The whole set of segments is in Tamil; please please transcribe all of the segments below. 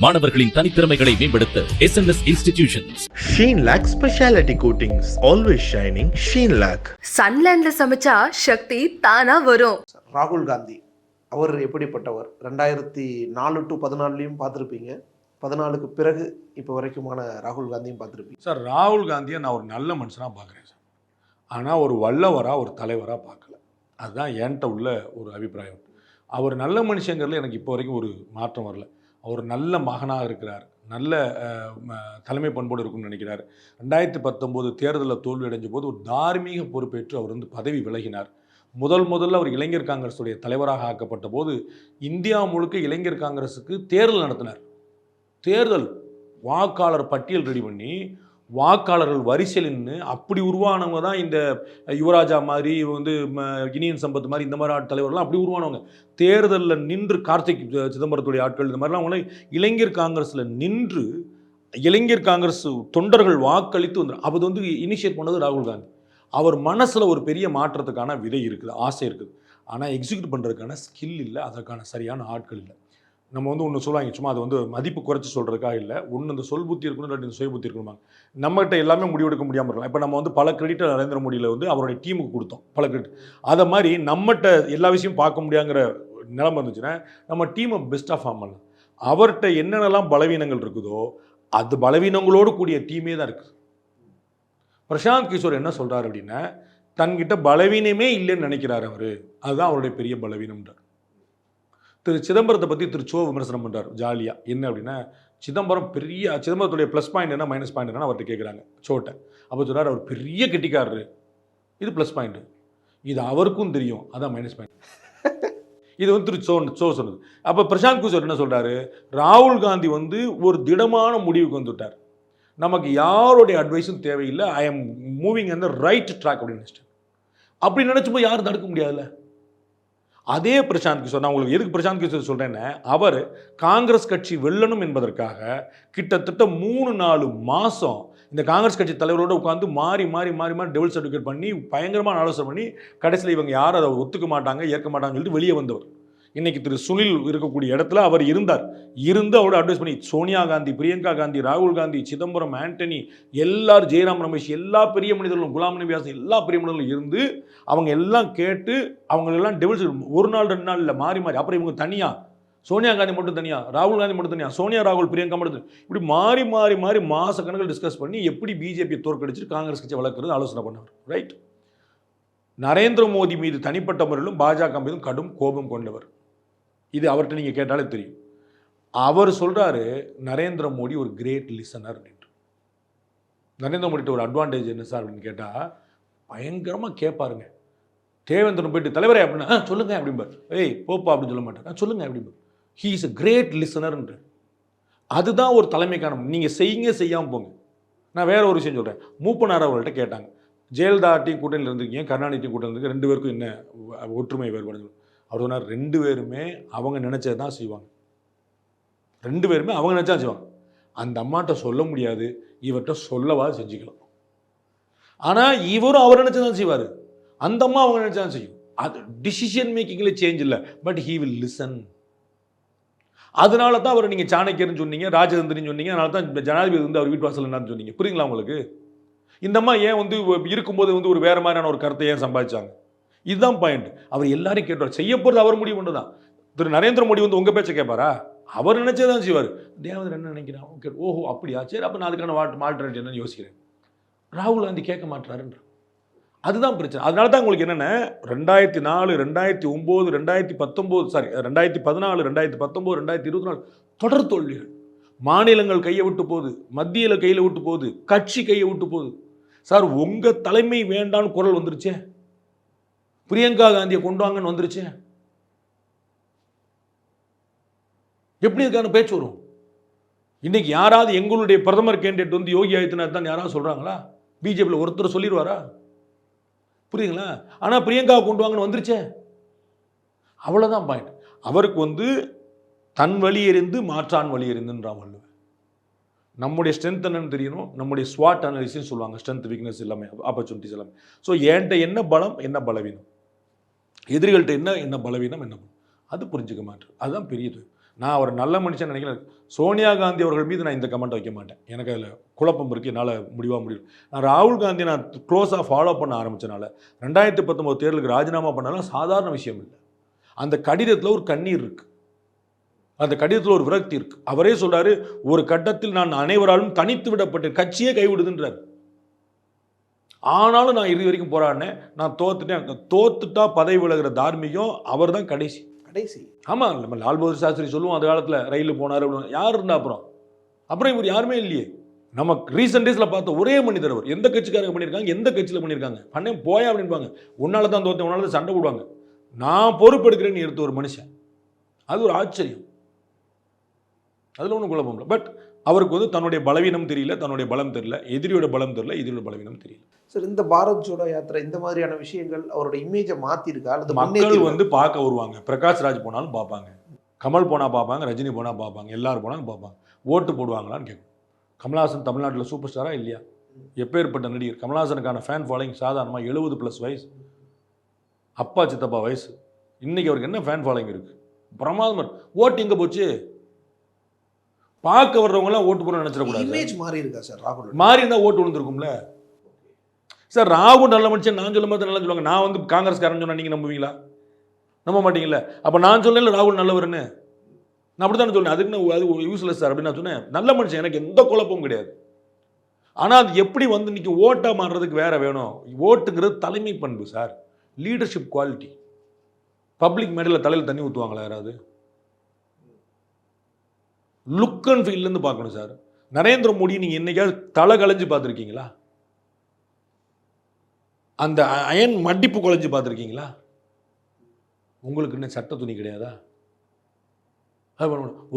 மாணவர்களின் தனித்திறமைகளை மேம்படுத்த SNS Institutions. Sheenlac Speciality Coatings, always shining. Sheenlac. சன்லேண்ட்ல சமைச்சா சக்தி தானா வரும். ராகுல் காந்தி அவர் எப்படிப்பட்டவர்? 2004 to 14 பார்த்துருப்பீங்க. 14க்கு பிறகு இப்போ வரைக்குமான ராகுல் காந்தியும் பார்த்துருப்பீங்க. சார், ராகுல் காந்தியை நான் ஒரு நல்ல மனுஷனாக பார்க்குறேன் சார். ஆனால் ஒரு வல்லவராக, ஒரு தலைவராக பார்க்கல. அதுதான் என்கிட்ட உள்ள ஒரு அபிப்பிராயம். அவர் நல்ல மனுஷங்கிறதுல எனக்கு இப்போ வரைக்கும் ஒரு மாற்றம் வரல. அவர் நல்ல மகனாக இருக்கிறார், நல்ல தலைமை பண்போடு இருக்குன்னு நினைக்கிறார். 2019 தேர்தலில் தோல்வி அடைஞ்ச போது ஒரு தார்மீக பொறுப்பேற்று அவர் பதவி விலகினார். முதல்ல அவர் இளைஞர் காங்கிரஸுடைய தலைவராக ஆக்கப்பட்ட போது இந்தியா முழுக்க இளைஞர் காங்கிரஸுக்கு தேர்தல் நடத்தினார். தேர்தல் வாக்காளர் பட்டியல் ரெடி பண்ணி வாக்காளர்கள் வரிசையில் நின்று அப்படி உருவானவங்க தான் இந்த யுவராஜா மாதிரி இனியன் சம்பத் மாதிரி இந்த மாதிரி தலைவர்கள்லாம் அப்படி உருவானவங்க. தேர்தலில் நின்று கார்த்திக் சிதம்பரத்துடைய ஆட்கள் இந்த மாதிரிலாம் அவங்கள இளைஞர் காங்கிரஸில் நின்று இளைஞர் காங்கிரஸ் தொண்டர்கள் வாக்களித்து அப்போ இனிஷியேட் பண்ணது ராகுல் காந்தி. அவர் மனசில் ஒரு பெரிய மாற்றத்துக்கான விதை இருக்குது, ஆசை இருக்குது. ஆனால் எக்ஸிக்யூட் பண்ணுறதுக்கான ஸ்கில் இல்லை, அதற்கான சரியான ஆட்கள் இல்லை. நம்ம ஒன்று சொல்லுவாங்க, சும்மா அது மதிப்பு குறைச்சி சொல்கிறதுக்காக இல்லை. ஒன்று இந்த சொல் புத்தி இருக்கணும், இல்லாட்டி இந்த சுய புத்தி இருக்கணுமாங்க. நம்மகிட்ட எல்லாமே முடிவெடுக்க முடியாமல் இருக்கலாம். இப்போ நம்ம பல கிரெடிட்டை நரேந்திர மோடியில் அவருடைய டீமுக்கு கொடுத்தோம், பல கிரெடிட். அதை மாதிரி நம்மகிட்ட எல்லா விஷயம் பார்க்க முடியாங்கிற நிலைமை இருந்துச்சுன்னா நம்ம டீமை பெஸ்ட்டாக ஃபார்ம் பண்ணலாம். அவர்கிட்ட என்னென்னலாம் பலவீனங்கள் இருக்குதோ அது பலவீனங்களோடு கூடிய டீமே தான் இருக்குது. பிரசாந்த் கிஷோர் என்ன சொல்கிறார் அப்படின்னா, தன்கிட்ட பலவீனமே இல்லைன்னு நினைக்கிறார் அவர். அதுதான் அவருடைய பெரிய பலவீனம்ன்றார். திரு சிதம்பரத்தை பற்றி திரு சோ விமர்சனம் பண்ணுறார் ஜாலியாக. என்ன அப்படின்னா, சிதம்பரத்துடைய ப்ளஸ் பாயிண்ட் என்ன மைனஸ் பாயிண்ட் என்ன அவர்கிட்ட கேட்குறாங்க சோட்டை. அப்போ சொல்கிறார், அவர் பெரிய கெட்டிக்காரரு, இது ப்ளஸ் பாயிண்ட்டு, இது அவருக்கும் தெரியும், அதான் மைனஸ் பாயிண்ட். இது திரு சோ சொன்னது. அப்போ பிரசாந்த் கிஷோர் என்ன சொல்கிறாரு, ராகுல் காந்தி ஒரு திடமான முடிவுக்கு வந்துவிட்டார். நமக்கு யாருடைய அட்வைஸும் தேவையில்லை, ஐ எம் மூவிங் அந்த ரைட் ட்ராக் அப்படின்னு நினச்சிட்டேன். அப்படி நினச்சப்போ யாரும் தடுக்க முடியாதுல்ல. அதே பிரசாந்த் கிஷோர், நான் உங்களுக்கு எதுக்கு பிரசாந்த் கிஷோர் சொல்கிறேன்னா, அவர் காங்கிரஸ் கட்சி வெல்லணும் என்பதற்காக கிட்டத்தட்ட 3-4 மாதம் இந்த காங்கிரஸ் கட்சி தலைவரோடு உட்காந்து மாறி டெவல் சர்டிஃபிகேட் பண்ணி பயங்கரமான ஆலோசனை பண்ணி கடைசியில் இவங்க யாரும் அதை ஒத்துக்க மாட்டாங்க, ஏற்க மாட்டாங்கன்னு சொல்லிட்டு வெளியே வந்தவர். இன்னைக்கு திரு சுனில் இருக்கக்கூடிய இடத்துல அவர் இருந்து அவரோட அட்வைஸ் பண்ணி சோனியா காந்தி, பிரியங்கா காந்தி, ராகுல் காந்தி, சிதம்பரம், ஆண்டனி, எல்லாரும், ஜெயராம் ரமேஷ், எல்லா பெரிய மனிதர்களும், குலாம் நபி ஆசாத், எல்லா பெரிய மனிதர்களும் இருந்து அவங்க எல்லாம் கேட்டு அவங்களெல்லாம் டெவல்ஸ் ஒரு நாள் 2 நாள் இல்லை மாறி. அப்புறம் இவங்க தனியாக, சோனியா காந்தி மட்டும் தனியாக, ராகுல் காந்தி மட்டும் தனியாக, சோனியா ராகுல் பிரியங்கா மட்டும் இப்படி மாறி மாசக்கணக்கில் டிஸ்கஸ் பண்ணி எப்படி பிஜேபியை தோற்கடிச்சு காங்கிரஸ் கட்சி வளர்க்குறது ஆலோசனை பண்ணவர். ரைட். நரேந்திர மோடி மீது தனிப்பட்ட முறையிலும் பாஜக மீதும் கடும் கோபம் கொண்டவர். இது அவர்கிட்ட நீங்கள் கேட்டாலே தெரியும். அவர் சொல்கிறாரு, நரேந்திர மோடி ஒரு கிரேட் லிசனர் என்று. நரேந்திர மோடிட்ட ஒரு அட்வான்டேஜ் என்ன சார் அப்படின்னு கேட்டால், பயங்கரமாக கேட்பாருங்க. தேவேந்திரன் போயிட்டு தலைவரே அப்படின்னா சொல்லுங்க அப்படிம்பார். ஏய் போப்பா அப்படின்னு சொல்ல மாட்டார், சொல்லுங்க அப்படிம்பார். ஹீ இஸ் அ கிரேட் லிசனர்ன்ற. அதுதான் ஒரு தலைமைக்கான. நீங்கள் செய்யாமல் போங்க. நான் வேற ஒரு விஷயம் சொல்கிறேன். மூப்பனார் அவர்கள்ட்ட கேட்டாங்க, ஜெயலலிதா டீம் கூட்டணியில் இருந்திருக்கீங்க, கருணாநிதி டீம் கூட்டணியில் இருக்கு, 2 பேருக்கும் என்ன ஒற்றுமை வேறுபாடு? அவர் சொன்னார், 2 பேருமே அவங்க நினச்சது தான் செய்வாங்க. 2 பேருமே அவங்க நினச்சா செய்வாங்க. அந்த அம்மாட்ட சொல்ல முடியாது, இவர்கிட்ட சொல்லவா செஞ்சுக்கலாம். ஆனால் இவரும் அவர் நினச்சதான் செய்வார், அந்த அம்மா அவங்க நினச்சதான் செய்யும். அது டிசிஷன் மேக்கிங்கில் சேஞ்ச் இல்லை, பட் ஹீ வில் லிசன். அதனால தான் அவர் நீங்கள் சாணக்கியர்னு சொன்னீங்க, ராஜதந்திரின்னு சொன்னீங்க, அதனால தான் ஜனாதிபதி அவர் வீட்டு வாசல் என்னன்னு சொன்னீங்க. புரியுங்களா உங்களுக்கு? இந்த அம்மா ஏன் இருக்கும்போது ஒரு வேறு மாதிரியான ஒரு கருத்தை ஏன் சம்பாதிச்சாங்க? இதுதான் பாயிண்ட். அவர் எல்லாரும் கேட்டார், செய்ய போகிறது அவர் முடிவு பண்ணு தான். திரு நரேந்திர மோடி உங்கள் பேச்சை கேட்பாரா? அவர் நினைச்சதான் செய்வார். தேவேந்திரன் என்ன நினைக்கிறான்? ஓகே, ஓஹோ அப்படியா, சரி, அப்போ நான் அதுக்கான ஆல்டர்னேட்டிவ் என்னன்னு யோசிக்கிறேன். ராகுல் காந்தி கேட்க மாட்டாருன்ற. அதுதான் பிரச்சனை. அதனால தான் உங்களுக்கு என்னென்ன 2004, 2009, 2014, 2019, 2024 தொடர் தோல்விகள். மாநிலங்கள் கையை விட்டு போகுது, மத்தியில் கையில் விட்டு போகுது, கட்சி கையை விட்டு போகுது. சார், உங்கள் தலைமை வேண்டான்னு குரல் வந்துருச்சே, பிரியங்கா காந்தியை கொண்டு வாங்கன்னு வந்துருச்சு. எப்படி இதுக்கான பேச்சு வரும்? இன்னைக்கு யாராவது எங்களுடைய பிரதமர் கேண்டிடேட் யோகி ஆதித்யநாத் தான் யாராவது சொல்றாங்களா? பிஜேபியில் ஒருத்தர் சொல்லிடுவாரா? புரியுதுங்களா? ஆனால் பிரியங்கா கொண்டு வாங்கன்னு வந்துருச்சே. அவ்வளோதான் பாயிண்ட். அவருக்கு தன் வழி எறிந்து மாற்றான் வழி எறிந்துன்றான் வள்ளுவன். நம்முடைய ஸ்ட்ரென்த் என்னன்னு தெரியணும். நம்முடைய ஸ்வாட் அனாலிசிஸ் சொல்லுவாங்க, ஸ்ட்ரென்த் வீக்னஸ் எல்லாமே, ஆப்பர்ச்சுனிட்டிஸ் எல்லாமே. ஸோ என்கிட்ட என்ன பலம், என்ன பலவீனம், எதிரிகள்கிட்ட என்ன பலவீனம், என்ன அது புரிஞ்சுக்க மாட்டேன். அதுதான் பெரியது. நான் அவர் நல்ல மனுஷன் நினைக்கிறேன். சோனியா காந்தி அவர்கள் மீது நான் இந்த கமெண்ட் வைக்க மாட்டேன். எனக்கு அதில் குழப்பம் இருக்குது, என்னால் முடிவாக முடியும். நான் ராகுல் காந்தி நான் க்ளோஸாக ஃபாலோ பண்ண ஆரம்பித்தனால 2019 தேர்தலுக்கு ராஜினாமா பண்ணாலும் சாதாரண விஷயம் இல்லை. அந்த கடிதத்தில் ஒரு கண்ணீர் இருக்குது, அந்த கடிதத்தில் ஒரு விரக்தி இருக்குது. அவரே சொல்கிறாரு, ஒரு கட்டத்தில் நான் அனைவராலும் தனித்து விடப்பட்டேன், கட்சியே கைவிடுதுன்றார். ஆனாலும் நான் இறுதி வரைக்கும் போராடினேன், நான் தோத்துட்டேன். தோத்துட்டா பதவி விலகிற தார்மீகம் அவர் தான் கடைசி. ஆமாம், நம்ம லால் பகதூர் சாஸ்திரி சொல்லுவோம், அந்த காலத்தில் ரயிலில் போனார், யார் இருந்தா அப்புறம் இவர் யாருமே இல்லையே. நம்ம ரீசெண்ட் டேஸில் பார்த்த ஒரே மனிதர் அவர். எந்த கட்சிக்காரங்க பண்ணியிருக்காங்க, எந்த கட்சியில் பண்ணியிருக்காங்க, பண்ணேன் போயா அப்படின்பாங்க. உன்னால தான் தோத்தேன், உன்னால தான் சண்டை போடுவாங்க. நான் பொறுப்பெடுக்கிறேன்னு எடுத்த ஒரு மனுஷன், அது ஒரு ஆச்சரியம். அதில் ஒன்றும் குழப்பம் இல்லை. பட் அவருக்கு வந்து தன்னுடைய பலவீனம் தெரியல, தன்னுடைய பலம் தெரியல, எதிரியோட பலம் தெரியல, எதிரியோட பலவீனம் தெரியல. சார், இந்த பாரத் ஜோடோ யாத்திரை இந்த மாதிரியான விஷயங்கள் அவரோட இமேஜை மாற்றிருக்கா? அல்லது மக்கள் வந்து பார்க்க வருவாங்க. பிரகாஷ் ராஜ் போனாலும் பார்ப்பாங்க, கமல் போனால் பார்ப்பாங்க, ரஜினி போனால் பார்ப்பாங்க, எல்லாரும் போனாலும் பார்ப்பாங்க. ஓட்டு போடுவாங்களான்னு கேட்கும். கமல்ஹாசன் தமிழ்நாட்டில் சூப்பர் ஸ்டாரா இல்லையா? எப்பேற்பட்ட நடிகர். கமல்ஹாசனுக்கான ஃபேன் ஃபாலோயிங் சாதாரணமாக 70+ வயசு, அப்பா சித்தப்பா வயசு. இன்னைக்கு அவருக்கு என்ன ஃபேன் ஃபாலோயிங் இருக்குது, பிரமாதம். ஓட்டு எங்கே போச்சு? பார்க்க வர்றவங்களாம் ஓட்டு போட நினைச்சிடக்கூடாது. இமேஜ் மாறி இருக்கா சார்? ராகுல் மாறி இருந்தால் ஓட்டு விழுந்திருக்கும்ல சார். ராகுல் நல்ல மனுஷன் நான் சொல்லும் போது நல்லா சொல்லுவாங்க. நான் வந்து காங்கிரஸ்காரன் சொன்னா நீங்கள் நம்புவீங்களா? நம்ப மாட்டீங்களா? அப்போ நான் சொன்னேன் ராகுல் நல்லவர்னு, நான் அப்படி தானே சொன்னேன். அதுக்கு நான் அது யூஸ்லெஸ் சார் அப்படின்னு நான் சொன்னேன். நல்ல மனுஷன், எனக்கு எந்த குழப்பமும் கிடையாது. ஆனால் அது எப்படி வந்து இன்னைக்கு ஓட்டாக மாறுறதுக்கு வேற வேணும். ஓட்டுங்கிறது தலைமை பண்பு சார், லீடர்ஷிப் குவாலிட்டி. பப்ளிக் மேடையில் தலையில் தண்ணி ஊற்றுவாங்களா யாராவது? லுக் அண்ட் ஃபீல்லேருந்து பார்க்கணும் சார். நரேந்திர மோடி நீங்கள் என்னைக்காவது தலை கலைஞ்சு பார்த்துருக்கீங்களா? அந்த அயன் மடிப்பு குலைஞ்சு பார்த்துருக்கீங்களா? உங்களுக்கு இன்னும் சட்டை துணி கிடையாதா?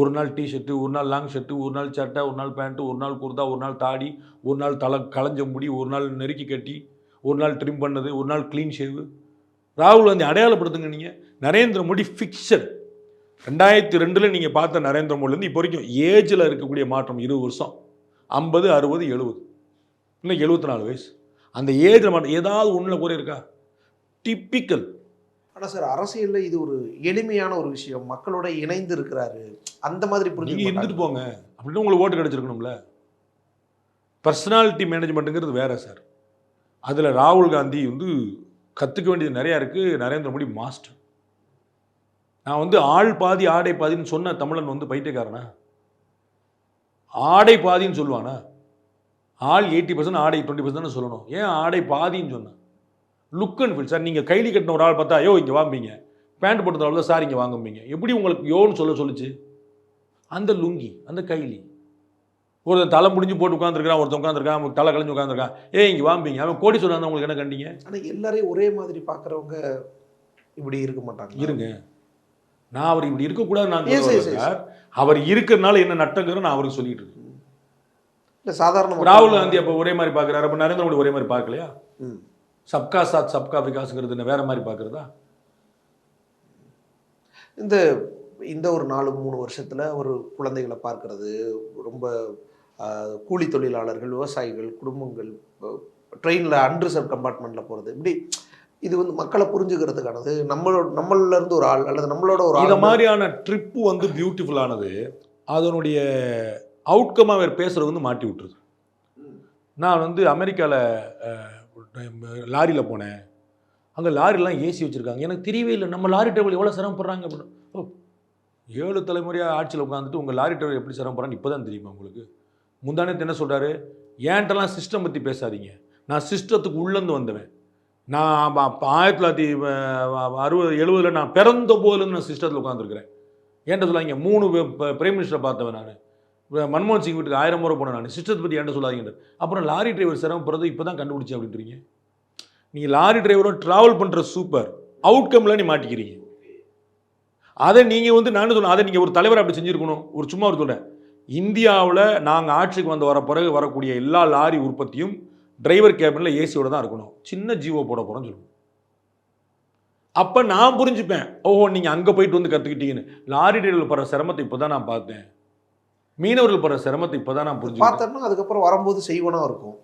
ஒரு நாள் டிஷர்ட்டு, ஒரு நாள் லாங் ஷர்ட்டு, ஒரு நாள் சட்டை, ஒரு நாள் பேண்ட்டு, ஒரு நாள் குர்தா, ஒரு நாள் தாடி, ஒரு நாள் தலை களைஞ்ச முடி, ஒரு நாள் நெருக்கி கட்டி, ஒரு நாள் ட்ரிம் பண்ணது, ஒரு நாள் க்ளீன் ஷேவு. ராகுல் காந்தி அடையாளப்படுத்துங்க. நீங்கள் நரேந்திர மோடி ஃபிக்ஸட். 2002 நீங்கள் பார்த்த நரேந்திர மோடிலேருந்து இப்போ வரைக்கும் ஏஜில் இருக்கக்கூடிய மாற்றம் 20 வருஷம், 50, 60, 70, இல்லை 74 வயசு. அந்த ஏஜில் மாற்றம் ஏதாவது ஒன்றில் குறை இருக்கா? டிப்பிக்கல். ஆனால் சார், அரசியலில் இது ஒரு எளிமையான ஒரு விஷயம். மக்களோட இணைந்து இருக்கிறாரு, அந்த மாதிரி நீங்கள் இருந்துட்டு போங்க அப்படின்னு உங்களுக்கு ஓட்டு கிடச்சிருக்கணும்ல. பர்சனாலிட்டி மேனேஜ்மெண்ட்டுங்கிறது வேற சார். அதில் ராகுல் காந்தி வந்து கற்றுக்க வேண்டியது நிறையா இருக்குது. நரேந்திர மோடி மாஸ்டர். நான் வந்து ஆள் பாதி ஆடை பாதின்னு சொன்ன தமிழன் வந்து பைத்தியக்காரனா? ஆடை பாதின்னு சொல்லுவானா? ஆள் 80%, ஆடை 20% சொல்லணும். ஏன் ஆடை பாதின்னு சொன்னேன்? Look and feel sir. நீங்கள் கைலி கட்டின ஒரு ஆள் பார்த்தா யோ இங்கே வாம்பிங்க, பேண்ட் போட்டதால தான் சார் இங்கே வாங்கும்பீங்க. எப்படி உங்களுக்கு யோன்னு சொல்லுச்சு? அந்த லுங்கி, அந்த கைலி. ஒருத்தன் தலை முடிஞ்சு போட்டு உட்காந்துருக்கான், ஒருத்தன் உட்காந்துருக்கான், தலை கலைஞ்சு உட்காந்துருக்கான், இங்கே வாம்பிங்க. அவன் கோடி சொன்னா உங்களுக்கு என்ன கண்டிங்க? ஆனால் எல்லாரையும் ஒரே மாதிரி பார்க்குறவங்க இப்படி இருக்க மாட்டாங்க. இருங்க, நான் அவர் இப்படி இருக்கக்கூடாது நான் சார். அவர் இருக்கிறதுனால என்ன நட்டங்கிற நான் அவருக்கு சொல்லிட்டு இருக்கேன். இல்லை, சாதாரண ராகுல் காந்தி அப்போ ஒரே மாதிரி பார்க்குறாரு, அப்போ நரேந்திர மோடி ஒரே மாதிரி பார்க்கலையா? சப்கா சாத் சப்கா விகாஸ்ங்கிறது வேற மாதிரி பார்க்குறதா? இந்த ஒரு 4-3 வருஷத்தில் ஒரு குழந்தைகளை பார்க்கறது, ரொம்ப கூலி தொழிலாளர்கள், விவசாயிகள், குடும்பங்கள் ட்ரெயினில் அன்ரிசர்வ் கம்பார்ட்மெண்ட்டில் போகிறது, இப்படி இது வந்து மக்களை புரிஞ்சுக்கிறதுக்கானது. நம்மள இருந்து ஒரு ஆள் அல்லது நம்மளோட ஒரு ஆள். இந்த மாதிரியான ட்ரிப்பு வந்து பியூட்டிஃபுல்லானது. அதனுடைய அவுட்கமாக வேறு பேசுகிறது வந்து மாட்டி விட்டுருது. நான் வந்து அமெரிக்காவில் லாரியில் போனேன். அங்கே லாரிலாம் ஏசி வச்சுருக்காங்க. எனக்கு தெரியவே இல்லை நம்ம லாரி டிரைவர் எவ்வளோ சிரமப்படுறாங்க அப்படின்னு. 7 தலைமுறையாக ஆட்சியில் உட்காந்துட்டு உங்கள் லாரி டிரைவர் எப்படி சிரமப்படுறான்னு இப்போ தான் தெரியுமா உங்களுக்கு? முந்தானே என்ன சொல்கிறாரு, ஏன்ட்டெல்லாம் சிஸ்டம் பற்றி பேசாதீங்க, நான் சிஸ்டத்துக்கு உள்ளேருந்து வந்தவன். நான் 1960, 70 நான் பிறந்த போதுலேருந்து நான் சிஸ்டத்தில் உட்காந்துருக்கிறேன். ஏன்ட்ட சொல்லாதீங்க, 3 பிரைம் மினிஸ்டரை பார்த்தவன் நான். மன்மோகன் சிங் வீட்டுக்கு 1000 முறை போனேன் நான். சிஸ்டத்தை பற்றி ஏன்ட்ட சொல்லாதீங்க. அப்புறம் லாரி டிரைவர் சிரமப்படுறது இப்போ தான் கண்டுபிடிச்சேன் அப்படின்றீங்க. நீங்கள் லாரி டிரைவரும் ட்ராவல் பண்ணுற சூப்பர், அவுட்கம்ல நீ மாட்டிக்கிறீங்க. அதை நீங்கள் வந்து நான் சொன்னேன், அதை நீங்கள் ஒரு தலைவர் அப்படி செஞ்சுருக்கணும். ஒரு சும்மா ஒரு சொல்கிறேன், இந்தியாவில் நாங்கள் ஆட்சிக்கு வர பிறகு வரக்கூடிய எல்லா லாரி உற்பத்தியும் டிரைவர் கேபினில் ஏசியோட தான் இருக்கணும். சின்ன ஜிஓ போட போகிறோன்னு சொல்லுவோம். அப்போ நான் புரிஞ்சுப்பேன், ஓஹோ நீங்கள் அங்கே போயிட்டு வந்து கற்றுக்கிட்டீங்கன்னு. லாரி டிரைவர் படுற சிரமத்தை இப்போ தான் நான் பார்த்தேன். மீனவர்கள் படுற சிரமத்தை இப்போ தான் நான் புரிஞ்சுப்பேன். பார்த்தோம்னா அதுக்கப்புறம் வரும்போது செய்வனா இருக்கும்.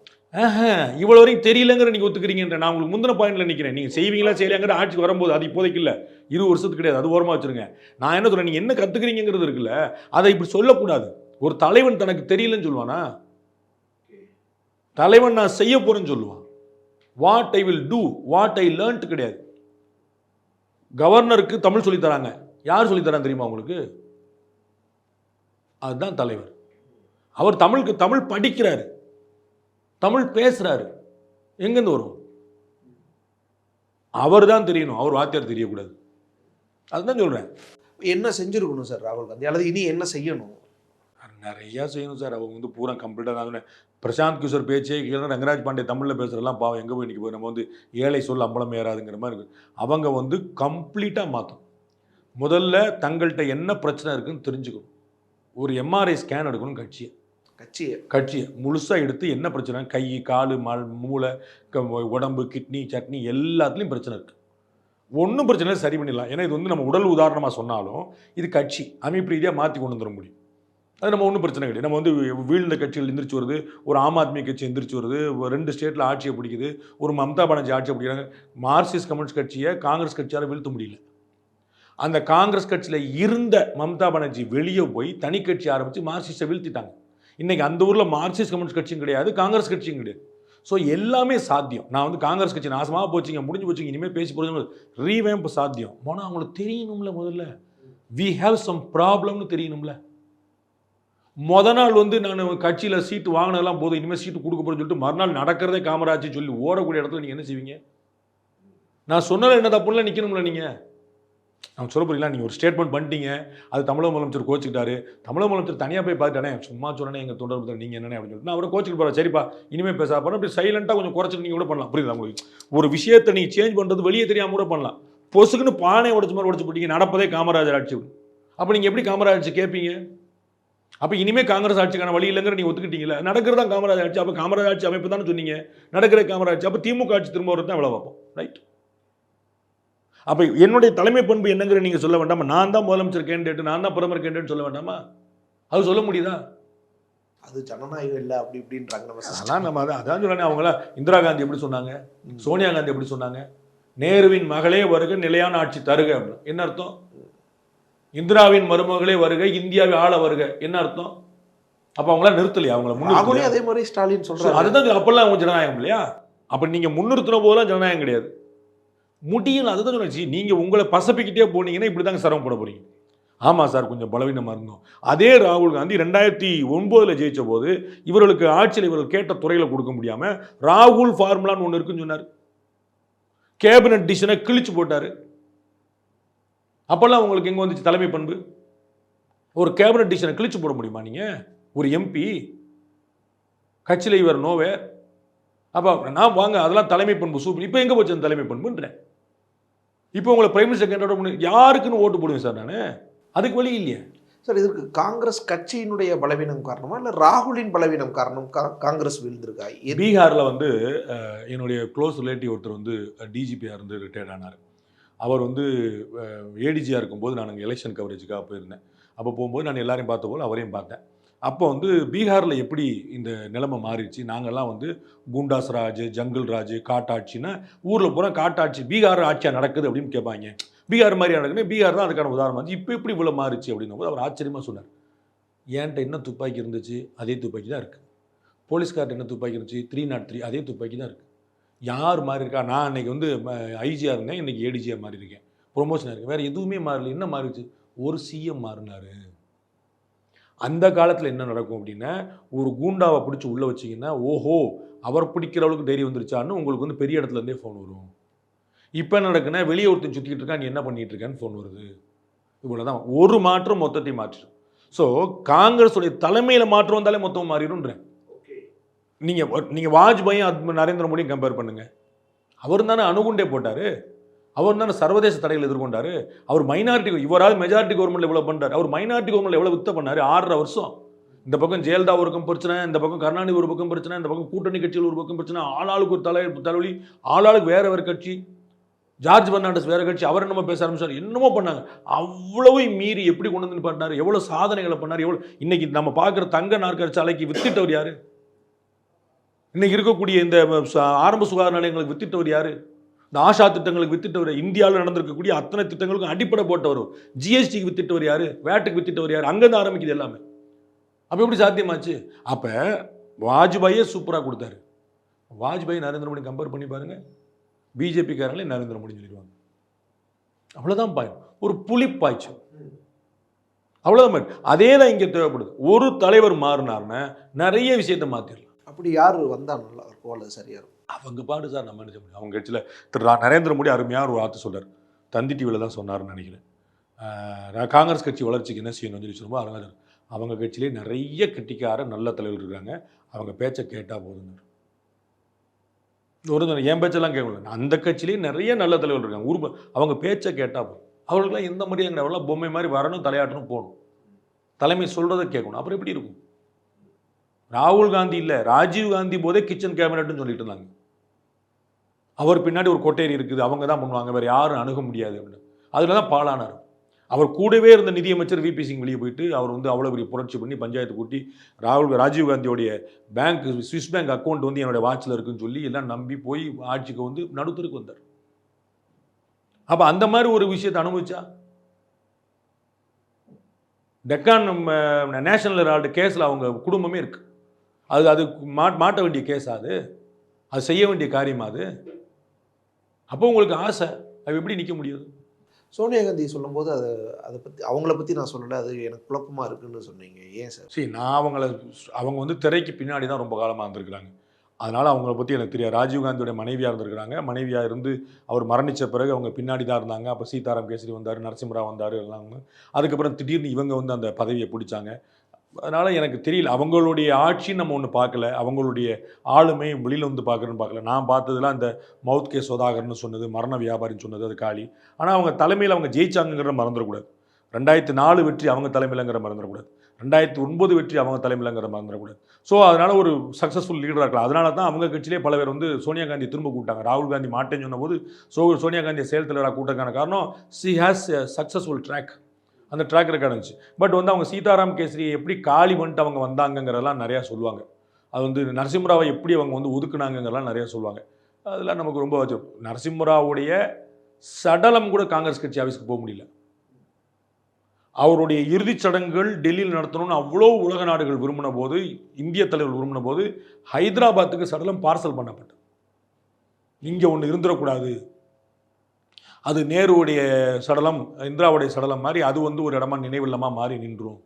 இவ்வளோ வரைக்கும் தெரியலங்கிற நீங்கள் ஒத்துக்கிறீங்கன்ற நான் உங்களுக்கு முந்தின பாயிண்ட்ல நிற்கிறேன். நீங்கள் செய்வீங்களா செய்யலாங்கிற ஆட்சிக்கு வரும்போது அது இப்போதைக்கு இல்லை, 20 வருஷத்துக்கு கிடையாது, அது ஓரமாக வச்சுருங்க. நான் என்ன சொல்கிறேன், நீங்கள் என்ன கற்றுக்கிறீங்கிறது இருக்குல்ல, அதை இப்படி சொல்லக்கூடாது. ஒரு தலைவன் தனக்கு தெரியலன்னு சொல்லுவானா? தலைவன் நான் செய்ய போறேன்னு சொல்லுவான். What I will do, what I learned கிடையாது. கவர்னருக்கு தமிழ் சொல்லி தராங்க, யார் சொல்லி தரான் தெரியுமா உங்களுக்கு? அதுதான் தலைவர். அவர் தமிழ் படிக்கிறாரு, தமிழ் பேசுறாரு, எங்கேருந்து வரும்? அவர் தான் தெரியணும், அவர் வாத்தியார் தெரியக்கூடாது. அதுதான் சொல்றேன். என்ன செஞ்சிருக்கணும் சார் ராகுல் காந்தி, அல்லது இனி என்ன செய்யணும்? நிறையா செய்யணும் சார். அவங்க வந்து பூரா கம்ப்ளீட்டாக தான் சொன்னேன். பிரசாந்த் கிஷோர் பேச்சே கீழே ரங்கராஜ் பாண்டே தமிழில் பேசுகிறதெல்லாம் பாவம் எங்கே போய் நிற்க போய் நம்ம வந்து ஏழை சொல் அம்பலம் ஏறாதுங்கிற மாதிரி இருக்குது. அவங்க வந்து கம்ப்ளீட்டாக மாற்றும். முதல்ல தங்கள்கிட்ட என்ன பிரச்சனை இருக்குன்னு தெரிஞ்சுக்கணும். ஒரு எம்ஆர்ஐ ஸ்கேன் எடுக்கணும் கட்சியை முழுசாக எடுத்து என்ன பிரச்சனை, கை கால் மூளை உடம்பு கிட்னி சட்னி எல்லாத்துலேயும் பிரச்சனை இருக்குது. ஒன்றும் பிரச்சனை இல்லை, சரி பண்ணிடலாம். ஏன்னா இது வந்து நம்ம உடல் உதாரணமாக சொன்னாலும் இது கட்சி அமைப்பு ரீதியாக மாற்றி கொண்டு வந்துட முடியும். அது நம்ம ஒன்றும் பிரச்சனை கிடையாது. நம்ம வந்து வீழ்ந்த கட்சிகள் எந்திரிச்சு வருது, ஒரு ஆம் ஆத்மி கட்சி எந்திரிச்சு வருது, 2 ஸ்டேட்டில் ஆட்சியை பிடிக்குது, ஒரு மம்தா பானர்ஜி ஆட்சியை பிடிக்கிறாங்க. மார்க்சிஸ்ட் கம்யூனிஸ்ட் கட்சியை காங்கிரஸ் கட்சியால் வீழ்த்த முடியல. அந்த காங்கிரஸ் கட்சியில் இருந்த மம்தா பானர்ஜி வெளியே போய் தனி கட்சி ஆரம்பித்து மார்க்சிஸ்ட்டை வீழ்த்திட்டாங்க. இன்றைக்கி அந்த ஊரில் மார்க்சிஸ்ட் கம்யூனிஸ்ட் கட்சியும் கிடையாது, காங்கிரஸ் கட்சியும் கிடையாது. ஸோ எல்லாமே சாத்தியம். நான் வந்து காங்கிரஸ் கட்சி நாசமாக போச்சுங்க, முடிஞ்சு போச்சுங்க, இனிமேல் பேசி போகிறது ரீவேம்ப் சாத்தியம். ஆனால் அவங்களுக்கு தெரியணும்ல, முதல்ல வி ஹேவ் சம் ப்ராப்ளம்னு தெரியணும்ல. நாள் வந்து நான் கட்சியில் சீட்டு வாங்கினதெல்லாம் போதும், இனிமேல் சீட்டு கொடுக்க போகிறேன்னு சொல்லிட்டு மறுநாள் நடக்கிறதே காமராஜ் சொல்லி ஓடக்கூடிய இடத்துல நீங்கள் என்ன செய்வீங்க? நான் சொன்னதில் என்ன தப்புல நிற்கணும்ல. நீங்கள் நான் சொல்ல போறீங்களா, நீங்கள் ஒரு ஸ்டேட்மெண்ட் பண்ணிட்டீங்க, அது தமிழக முதலமைச்சர் கோச்சிக்கிட்டாரு. தமிழக முதலமைச்சர் தனியாக போய் பார்த்துட்டானே, சும்மா சொன்னே எங்கள் தொண்டர் நீங்கள் என்னென்ன அப்படின்னு சொல்லிட்டு நான் அவரை கோச்சிக்கிட்டு போகிறேன். சரிப்பா இனிமேல் பேச போகிறேன், அப்படி சைலண்ட்டாக கொஞ்சம் குறைச்சிட்டு நீங்கள் கூட பண்ணலாம். புரியுது உங்களுக்கு? ஒரு விஷயத்தை நீங்கள் சேஞ்ச் பண்ணுறது வெளியே தெரியாமல் கூட பண்ணலாம். பொசுக்குன்னு பானை உடச்ச மாதிரி உடச்சு போட்டீங்க, நடப்பதே காமராஜர் ஆட்சி. அப்போ நீங்கள் எப்படி காமராஜ் ஆட்சி கேட்பீங்க? அப்போ இனிமேல் காங்கிரஸ் ஆட்சிக்கான வழி இல்லைங்கிற நீங்கள் ஒத்துக்கிட்டீங்களா? நடக்கிறதா காமராஜ் ஆட்சி. அப்போ காமராஜ் ஆட்சி அமைப்பு தானே சொன்னீங்க, நடக்கிற காமராஜ் ஆட்சி. அப்போ திமுக ஆட்சி திரும்ப வரது தான் எவ்வளோ பார்ப்போம், ரைட்? அப்போ என்னுடைய தலைமை பண்பு என்னங்கிற நீங்கள் சொல்ல வேண்டாமா? நான் தான் முதலமைச்சர் கேண்டிடேட், நான் தான் பிரதமர் கேண்டிடேட் சொல்ல வேண்டாமா? அது சொல்ல முடியுதா? அது ஜனநாயகம் இல்லை அப்படி இப்படின்றாங்க. அதான் நம்ம அதான் சொல்ல. அவங்கள இந்திரா காந்தி எப்படி சொன்னாங்க, சோனியா காந்தி எப்படி சொன்னாங்க, நேருவின் மகளே வருக நிலையான ஆட்சி தருக அப்படின்னு என்ன அர்த்தம்? இந்திராவின் மருமகளே வருக இந்தியாவை ஆள வருக என்ன அர்த்தம்? அப்ப அவங்களாம் நிறுத்தலையா? அவங்கள அதே மாதிரி ஸ்டாலின் சொல்றாங்க. அதுதான் அப்பெல்லாம் அவங்க ஜனநாயகம் இல்லையா? அப்ப நீங்க முன்னிறுத்தின போதெல்லாம் ஜனநாயகம் கிடையாது. முடியல. அதுதான் சொன்னச்சு. நீங்க உங்களை பசப்பிக்கிட்டே போனீங்கன்னா இப்படிதாங்க சிரமப்பட போறீங்க. ஆமா சார், கொஞ்சம் பலவீனமா இருந்தோம். அதே ராகுல் காந்தி 2009 ஜெயிச்ச போது இவர்களுக்கு ஆட்சியில் இவர்கள் கேட்ட துறையில கொடுக்க முடியாம ராகுல் ஃபார்முலான்னு ஒன்று இருக்குன்னு சொன்னார். கேபினட் டிசிஷனை கிழிச்சு போட்டாரு. அப்பெல்லாம் உங்களுக்கு எங்கே வந்துச்சு தலைமை பண்பு? ஒரு கேபினட் டிசிஷனை கிழிச்சு போட முடியுமா நீங்கள்? ஒரு எம்பி கட்சியில் இவர் நோவே. அப்போ நான் வாங்க அதெல்லாம் தலைமை பண்பு சூப்பர். இப்போ எங்கே போச்சு அந்த தலைமை பண்புன்றேன்? இப்போ உங்களை பிரைம் மினிஸ்டர் கேண்டிடேட் யாருக்குன்னு ஓட்டு போடுவேன் சார் நான்? அதுக்கு வழி இல்லையே சார். இதற்கு காங்கிரஸ் கட்சியினுடைய பலவீனம் காரணமா இல்லை ராகுலின் பலவீனம் காரணம்? காங்கிரஸ் வீழ்ந்திருக்கா? பீகாரில் வந்து என்னுடைய க்ளோஸ் ரிலேட்டிவ் ஒருத்தர் வந்து டிஜிபியாக இருந்து ரிட்டையர்ட் ஆனார். அவர் வந்து ஏடிஜியாக இருக்கும்போது நான் அங்கே எலெக்ஷன் கவரேஜுக்காக போயிருந்தேன். அப்போ போகும்போது நான் எல்லாரையும் பார்த்த போல் அவரையும் பார்த்தேன். அப்போ வந்து பீகாரில் எப்படி இந்த நிலைமை மாறிடுச்சு, நாங்கள்லாம் வந்து குண்டாஸ் ராஜ், ஜங்கிள் ராஜ், காட்டாட்சின்னா ஊரில் பூரா காட்டாட்சி பீகார் ஆட்சியாக நடக்குது அப்படின்னு கேட்பாங்க. பீகார் மாதிரி நடக்குன்னு பீகார் தான் அதுக்கான உதாரணம் இருந்துச்சு. இப்போ எப்படி இவ்வளோ மாறிச்சு அப்படின்னும் போது அவர் ஆச்சரியமாக சொன்னார். என்கிட்ட என்ன துப்பாக்கி இருந்துச்சு அதே துப்பாக்கி தான் இருக்குது. போலீஸ்கார்ட்ட என்ன துப்பாக்கி இருந்துச்சு 303 அதே துப்பாக்கி தான் இருக்குது. யார் மாறி இருக்கா? நான் அன்றைக்கி வந்து ஐஜியாக இருந்தேன், இன்றைக்கி ஏடிஜியாக மாறி இருக்கேன், ப்ரொமோஷனாக இருக்கேன். வேறு எதுவுமே மாறல. என்ன மாறிச்சு? ஒரு சிஎம் மாறினார். அந்த காலத்தில் என்ன நடக்கும் அப்படின்னா, ஒரு கூண்டாவை பிடிச்சி உள்ளே வச்சிங்கன்னா ஓஹோ அவர் பிடிக்கிற அளவுக்கு தைரியம் வந்துருச்சான்னு உங்களுக்கு வந்து பெரிய இடத்துலேருந்தே ஃபோன் வரும். இப்போ நடக்குன்னா வெளியே ஒருத்தன் சுற்றிக்கிட்டு இருக்கா, நீ என்ன பண்ணிகிட்டு இருக்கான்னு ஃபோன் வருது. இவ்வளோ தான். ஒரு மாற்றம் மொத்தத்தை மாற்றிடும். ஸோ காங்கிரஸுடைய தலைமையில் மாற்றம் வந்தாலே மொத்தம் மாறிடும்ன்றேன். நீங்கள் வாஜ்பாயும் நரேந்திர மோடியும் கம்பேர் பண்ணுங்கள். அவர் தானே அணுகுண்டே போட்டார், அவர் தானே சர்வதேச தடைகள் எதிர்கொண்டார். அவர் மைனாரிட்டி, இவரால் மெஜாரிட்டி கவர்மெண்ட்டில் எவ்வளோ பண்ணுறாரு, அவர் மைனாரிட்டி கவர்மெண்ட்டில் எவ்வளோ வித்த பண்ணார்? 6.5 வருஷம். இந்த பக்கம் ஜெயலலிதா ஒரு பக்கம் பிரச்சனை, இந்த பக்கம் கருணாநிதி ஒரு பக்கம் பிரச்சனை, இந்த பக்கம் கூட்டணி கட்சிகள் ஒரு பக்கம் பிரச்சனை, ஆளாளுக்கு ஒரு தலைவலி, ஆளாளுக்கு வேற கட்சி, ஜார்ஜ் பெர்னாண்டஸ் வேற கட்சி, அவர் என்னமோ பேச ஆரம்பிச்சார், என்னமோ பண்ணாங்க. அவ்வளவு மீறி எப்படி கொண்டு வந்து பண்ணார், எவ்வளோ சாதனைகளை பண்ணார், எவ்வளோ இன்னைக்கு நம்ம பார்க்குற தங்க நாற்கர சாலைக்கு வித்துட்டவர் யார்? இன்னைக்கு இருக்கக்கூடிய இந்த ஆரம்ப சுகாதார நிலையங்களுக்கு வித்திட்டவர் யாரு? இந்த ஆஷா திட்டங்களுக்கு வித்திட்டவர், இந்தியாவில் நடந்திருக்கக்கூடிய அத்தனை திட்டங்களுக்கும் அடிப்படை போட்டவர், ஜிஎஸ்டிக்கு வித்திட்டவர் யாரு, வேட்டுக்கு வித்திட்டவர் யாரு? அங்கேருந்து ஆரம்பிக்குது எல்லாமே. அப்போ எப்படி சாத்தியமாச்சு? அப்போ வாஜ்பாயே சூப்பராக கொடுத்தாரு. வாஜ்பாய் நரேந்திர மோடி கம்பேர் பண்ணி பாருங்க, பிஜேபிக்காரங்களே நரேந்திர மோடி சொல்லிடுவாங்க. அவ்வளோதான் பாய், ஒரு புலி பாய்ச்சல், அவ்வளோதான். அதே தான் இங்கே தேவைப்படுது. ஒரு தலைவர் மாறினார்னா நிறைய விஷயத்தை மாற்றிடலாம். அப்படி யார் வந்தால் நல்லா இருக்கும் அல்லது சரியா இருக்கும்? அவங்க பாடு சார், நம்ம என்ன செய்ய முடியும்? அவங்க கட்சியில் திரு நரேந்திர மோடி அருமையாக ஒரு வார்த்தை சொல்றார், தந்தி டிவியில் தான் சொன்னார்னு நினைக்கிறேன். காங்கிரஸ் கட்சி வளர்ச்சிக்கு என்ன செய்யணும்னு சொல்லி சொல்லும்போது அவங்க அவங்க கட்சியிலே நிறைய கெட்டிக்கார நல்ல தலைவர்கள் இருக்காங்க, அவங்க பேச்சை கேட்டால் போதுங்க. ஒரு என் பேச்செல்லாம் கேட்கல, அந்த கட்சியிலேயே நிறைய நல்ல தலைவர்கள் இருக்காங்க, அவங்க பேச்சை கேட்டால் போதும். அவர்களுக்கெல்லாம் எந்த மாதிரியும் அவெல்லாம் பொம்மை மாதிரி வரணும், தலையாட்டணும், போகணும், தலைமை சொல்கிறத கேட்கணும். அப்புறம் எப்படி இருக்கும்? ராகுல் காந்தி இல்லை, ராஜீவ் காந்தி போதே கிச்சன் கேபினட்னு சொல்லிட்டு இருந்தாங்க. அவர் பின்னாடி ஒரு கொட்டேரி இருக்குது, அவங்க தான் பண்ணுவாங்க, வேறு யாரும் அணுக முடியாது அப்படின்னு. அதில் தான் பாலானார். அவர் கூடவே இருந்த நிதியமைச்சர் விபி சிங் வெளியே போயிட்டு அவர் அவ்வளோ பெரிய புரட்சி பண்ணி பஞ்சாயத்து கூட்டி ராஜீவ் காந்தியோடைய பேங்க், ஸ்விஸ் பேங்க் அக்கௌண்ட் என்னுடைய வாட்சில் இருக்குன்னு சொல்லி எல்லாம் நம்பி போய் ஆட்சிக்கு நடுத்தருக்கு வந்தார். அப்போ அந்த மாதிரி ஒரு விஷயத்தை அனுபவிச்சா, டெக்கான் நேஷனல் ஹெரால்டு கேஸில் அவங்க குடும்பமே இருக்கு, அது மாட்ட வேண்டிய கேஸ், அது செய்ய வேண்டிய காரியமா அது? அப்போ உங்களுக்கு ஆசை, அது எப்படி நிற்க முடியாது? சோனியா காந்தி சொல்லும்போது அதை பற்றி அவங்கள பற்றி நான் சொல்லலை, அது எனக்கு குழப்பமாக இருக்குன்னு சொன்னீங்க. ஏன் சார்? சரி, நான் அவங்க திரைக்கு பின்னாடி தான் ரொம்ப காலமாக இருந்திருக்கிறாங்க, அதனால் அவங்கள பற்றி எனக்கு தெரியாது. ராஜீவ்காந்தியோட மனைவியாக இருந்திருக்கிறாங்க, மனைவியாக இருந்து அவர் மரணித்த பிறகு அவங்க பின்னாடி தான் இருந்தாங்க. அப்போ சீதாராம் கேசரி வந்தார், நரசிம்மராவ் வந்தார், எல்லாம். அதுக்கப்புறம் திடீர்னு இவங்க அந்த பதவியை பிடிச்சாங்க. அதனால் எனக்கு தெரியல, அவங்களுடைய ஆட்சி நம்ம ஒன்று பார்க்கல, அவங்களுடைய ஆளுமை வெளியில் பார்க்கல. நான் பார்த்ததுலாம் அந்த மவுத் கே சோதாகர்னு சொன்னது, மரண வியாபாரின்னு சொன்னது, அது காலி. ஆனால் அவங்க தலைமையில் அவங்க ஜெயிச்சாங்கிறத மறந்துடக்கூடாது. 2004 வெற்றி அவங்க தலைமையிலங்கிற மறந்துடக்கூடாது, 2009 வெற்றி அவங்க தலைமையிலங்கிற மறந்துடக்கூடாது. ஸோ அதனால் ஒரு சக்ஸஸ்ஃபுல் லீடராக இருக்கலாம். அதனால தான் அவங்க கட்சியிலே பல பேர் சோனியா காந்தி திரும்ப கூப்பிட்டாங்க. ராகுல் காந்தி மாட்டேன்னு சொன்னபோது சோனியா காந்தியை செயல் தலைவராக கூட்டக்கான காரணம், she has a successful track, அந்த ட்ராக் ரெக்கார்ட் இருந்துச்சு. பட் அவங்க சீதாராம் கேசரியை எப்படி காலி பண்ணிட்டு அவங்க வந்தாங்கங்கிறதெல்லாம் நிறையா சொல்லுவாங்க. அது நரசிம்மராவை எப்படி அவங்க ஒதுக்குனாங்கிறதெல்லாம் நிறையா சொல்லுவாங்க. அதெல்லாம் நமக்கு ரொம்ப நரசிம்மராவுடைய சடலம் கூட காங்கிரஸ் கட்சி ஆஃபீஸ்க்கு போக முடியல. அவருடைய இறுதிச் சடங்குகள் டெல்லியில் நடத்தணும்னு அவ்வளோ உலக நாடுகள் விரும்பின போது, இந்திய தலைவர்கள் விரும்பின போது, ஹைதராபாத்துக்கு சடலம் பார்சல் பண்ணப்பட்டது. இங்கே ஒன்று இருந்துடக்கூடாது, அது நேருடைய சடலம், இந்திராவுடைய சடலம் மாதிரி அது ஒரு இடமா நினைவில்லமாக மாறி நின்றும்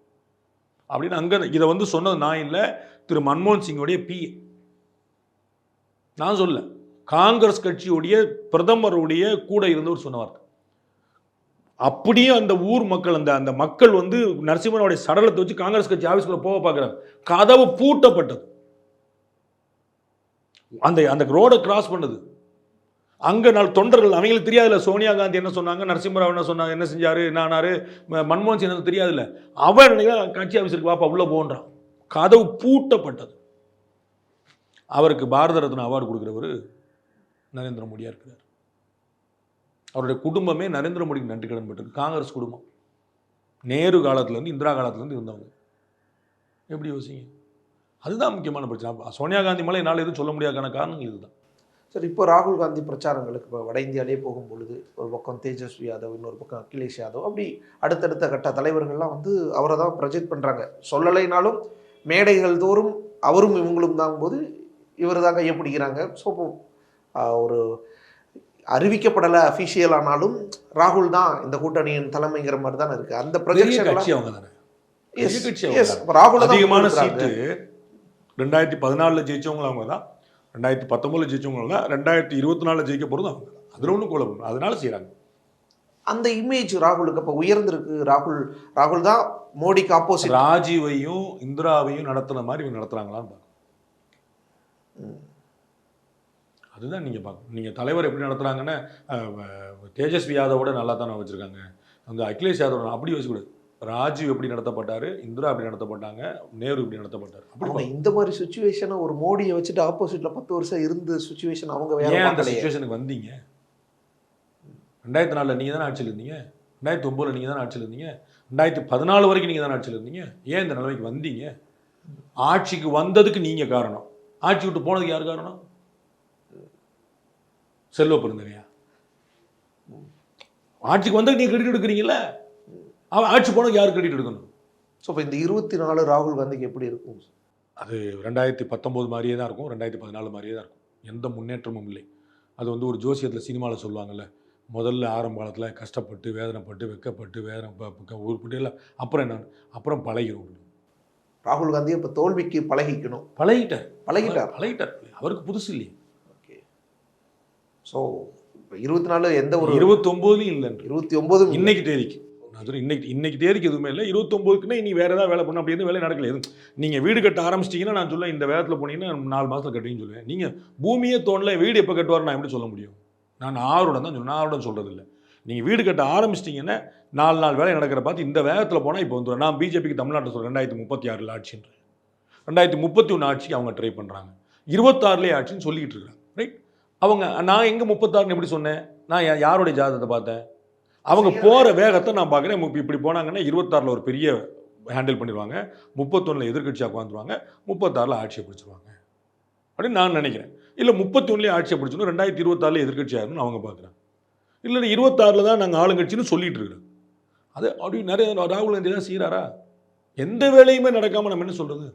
அப்படின்னு அங்கே இதை சொன்னது நான் இல்லை, திரு மன்மோகன் சிங்கோடைய பிஏ. நான் சொல்ல, காங்கிரஸ் கட்சியுடைய பிரதமருடைய கூட இருந்தவர் சொன்ன வார்த்தை. அப்படியே அந்த ஊர் மக்கள், அந்த மக்கள் நரசிம்மராவுடைய சடலத்தை வச்சு காங்கிரஸ் கட்சி ஆஃபீஸ்க்குள்ள போக பார்க்குறாங்க. கதவு பூட்டப்பட்டது. அந்த ரோடை கிராஸ் பண்ணது அங்கே தொண்டர்கள், அவங்களுக்கு தெரியாதுல்ல சோனியா காந்தி என்ன சொன்னாங்க, நரசிம்மராவ் என்ன சொன்னாங்க, என்ன செஞ்சாரு, என்ன ஆனாரு, மன்மோகன் சிங் தெரியாதுல்ல. அவன் கட்சி ஆஃபீஸருக்கு வாப்பா உள்ள போன்றான். கதவு பூட்டப்பட்டது. அவருக்கு பாரத ரத்னா அவார்டு கொடுக்குறவர் நரேந்திர மோடியா இருக்கிறார். அவருடைய குடும்பமே நரேந்திர மோடிக்கு நன்றி கடன் பட்டிருக்கு. காங்கிரஸ் குடும்பம் நேரு காலத்துலேருந்து இந்திரா காலத்துலேருந்து இருந்தவங்க. எப்படி யோசிங்க? அதுதான் முக்கியமான பிரச்சனை. சோனியா காந்தி மேலே என்னால் எதுவும் சொல்ல முடியாத காரணங்கள் இதுதான். சார், இப்போ ராகுல் காந்தி பிரச்சாரங்களுக்கு இப்போ வட இந்தியாவிலே போகும் பொழுது ஒரு பக்கம் தேஜஸ்வி யாதவ், இன்னொரு பக்கம் அகிலேஷ் யாதவ், அப்படி அடுத்தடுத்த கட்ட தலைவர்கள்லாம் அவரை தான் ப்ரொஜெக்ட் பண்ணுறாங்க. சொல்லலைனாலும் மேடைகள் தோறும் அவரும் இவங்களும் தாங்கும்போது இவர் தான் கையை பிடிக்கிறாங்க. ஸோ ஒரு அறிவிக்கப்படலை அஃபிஷியல் ஆனாலும் ராகுல் தான் இந்த கூட்டணியின் தலைமைங்கிற மாதிரி தானே இருக்குது. அந்த ப்ரொஜெக்ஷன் ராகுல் அதிகமான சீட்டு 2014 ஜெயிச்சவங்களும் அவங்க தான், 2019 ஜெயிச்சவங்க தான், 2024 ஜெயிக்க போகிறது அவங்க தான். அதில் ஒன்றும் குழப்பம், அதனால செய்கிறாங்க. அந்த இமேஜ் ராகுலுக்கு இப்போ உயர்ந்திருக்கு. ராகுல் தான் மோடிக்கு ஆப்போசிட். ராஜீவையும் இந்திராவையும் நடத்துன மாதிரி இவங்க நடத்துகிறாங்களான்னு பார்க்கணும். அதுதான் நீங்கள் பார்க்கணும். நீங்கள் தலைவர் எப்படி நடத்துகிறாங்கன்னு தேஜஸ்வி யாதவோட நல்லா தானே வச்சுருக்காங்க, அகிலேஷ் யாதவ் அப்படி யோசிக்கூடாது. ராஜீவ் எப்படி நடத்தப்பட்டாரு, இந்திரா எப்படி நடத்தப்பட்டாங்க, நேரு எப்படி நடத்தப்பட்டாரு. அப்படி இந்த மாதிரி சுச்சுவேஷனை ஒரு மோடியை வச்சுட்டு ஆப்போசிட்ல 10 வருஷம் இருந்த சுச்சுவேஷன் அவங்க ஏன் அந்த சுச்சுவேஷனுக்கு வந்தீங்க? 2004 நீங்கள் தானே ஆட்சியில் இருந்தீங்க, 2009 நீங்கள் தானே ஆட்சியில் இருந்தீங்க, 2014 வரைக்கும் நீங்கள் தானே ஆட்சியில் இருந்தீங்க. ஏன் இந்த நிலைமைக்கு வந்தீங்க? ஆட்சிக்கு வந்ததுக்கு நீங்கள் காரணம். ஆட்சி விட்டு போனதுக்கு யார் காரணம்? செல்வ பெருந்தகையா? ஆட்சிக்கு வந்தா நீங்க கிரெடிட் எடுக்கிறீங்கல்ல, அவன் ஆட்சி போனதுக்கு யார் கிரெடிட் எடுக்கணும்? ஸோ இப்போ இந்த 24 ராகுல் காந்திக்கு எப்படி இருக்கும்? அது 2019 மாதிரியே தான் இருக்கும், 2014 மாதிரியே தான் இருக்கும். எந்த முன்னேற்றமும் இல்லை. அது வந்து ஒரு ஜோசியத்தில் சினிமாவில் சொல்லுவாங்கல்ல, முதல்ல ஆரம்ப காலத்தில் கஷ்டப்பட்டு வேதனைப்பட்டு வெக்கப்பட்டு உருப்பட்டு இல்லை, அப்புறம் என்ன, அப்புறம் பழகிடும். ராகுல் காந்தி இப்போ தோல்விக்கு பழகிட்டார். அவருக்கு புதுசு இல்லையே. ஓகே. ஸோ இப்போ 24 எந்த ஒரு 29 இல்லை, 29 இன்னைக்கு தேதிக்கு நான் சொல்றேன், இன்னைக்கு தேதிக்கு எதுவுமே இல்லை. 29க்குன்னா நீ வேற ஏதாவது வேலை பண்ண, அப்படி எதுவும் வேலை நடக்கல. எதுவும் நீங்கள் வீடு கட்ட ஆரம்பிச்சிட்டிங்கன்னா நான் சொல்லுவேன், இந்த வேகத்தில் போனீங்கன்னா 4 மாதத்தில் கட்டுவீங்கன்னு சொல்லுவேன். நீங்கள் பூமியே தோணல, வீடு எப்போ கட்டுவார் நான் எப்படி சொல்ல முடியும்? நான் ஆறுடன் தான் சொல்லுவேன், நான் ஆறுடன் சொல்கிறது இல்லை. நீங்கள் வீடு கட்ட ஆரம்பிச்சிட்டிங்கன்னா 4 நாள் வேலை நடக்கிற பார்த்து இந்த வேகத்தில் போனால் இப்போ வந்துடும். நான் பிஜேபிக்கு தமிழ்நாட்டில் சொல்கிறேன் 2036 ஆட்சின்ற 2031 ஆட்சிக்கு அவங்க ட்ரை பண்ணுறாங்க, 26லேயே ஆட்சின்னு சொல்லிக்கிட்டு இருக்காங்க. ரைட்? அவங்க நான் எங்கே 36ன்னு எப்படி சொன்னேன்? நான் யாருடைய ஜாதகத்தை பார்த்தேன்? அவங்க போகிற வேகத்தை நான் பார்க்குறேன். இப்படி போனாங்கன்னா 26ல் ஒரு பெரிய ஹேண்டில் பண்ணிடுவாங்க, 31ல் எதிர்கட்சியாக உட்காந்துருவாங்க, 36ல் ஆட்சியை பிடிச்சிருவாங்க அப்படின்னு நான் நினைக்கிறேன். இல்லை 31லேயே ஆட்சியை பிடிச்சணும், 2026ல் எதிர்கட்சியாகணும்னு அவங்க பார்க்குறாங்க. இல்லை 26ல் தான் நாங்கள் ஆளுங்கட்சின்னு சொல்லிட்டு இருக்கிறோம். அது அப்படி நிறைய ராகுல் காந்தி தான் செய்கிறாரா? எந்த வேலையுமே நடக்காமல் நம்ம என்ன சொல்கிறது?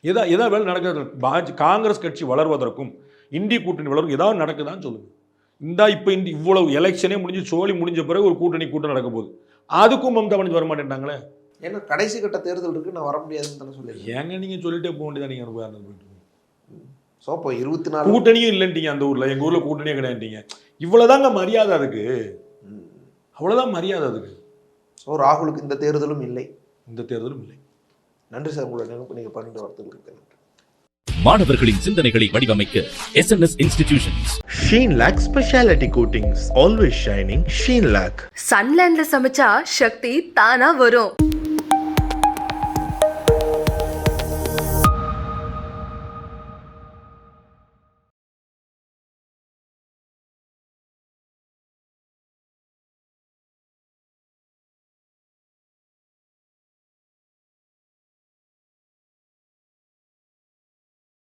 எதா வேலை நடக்கிறது? காங்கிரஸ் கட்சி வளர்வதற்கும் இந்திய கூட்டணி வளரும் ஏதாவது நடக்குதான்னு சொல்லுங்கள். இப்போ இவ்வளவு எலெக்ஷனே முடிஞ்சு சோழி முடிஞ்ச பிறகு ஒரு கூட்டம் நடக்க போகுது, அதுக்கும் மம்தா பானர்ஜி வர மாட்டேன்ட்டாங்களே. ஏன்னா கடைசி கட்ட தேர்தல் இருக்கு, நான் வர முடியாதுன்னு தானே சொல்லி. ஏங்க நீங்கள் சொல்லிட்டே போக வேண்டியதான். நீங்கள் போயிட்டு ஸோ இப்போ 24 கூட்டணியும் இல்லைன்ட்டீங்க. அந்த ஊரில் எங்கள் ஊரில் கூட்டணியே கிடையாதுட்டீங்க. இவ்வளோதாங்க மரியாதை அதுக்கு, அவ்வளோதான் மரியாதை அதுக்கு. ஸோ ராகுலுக்கு இந்த தேர்தலும் இல்லை. நன்றி சார், உங்களோட நினைப்பு நீங்கள் பன்னெண்டு வார்த்தைகளுக்கு நன்றி. மாணவர்களின் சிந்தனைகளை வடிவமைக்க SNS Institutions. Sheen Lac Specialty Coatings. Always shining. Sheen Lac. சன்லேண்ட்ல சமைச்சா சக்தி தானா வரும்.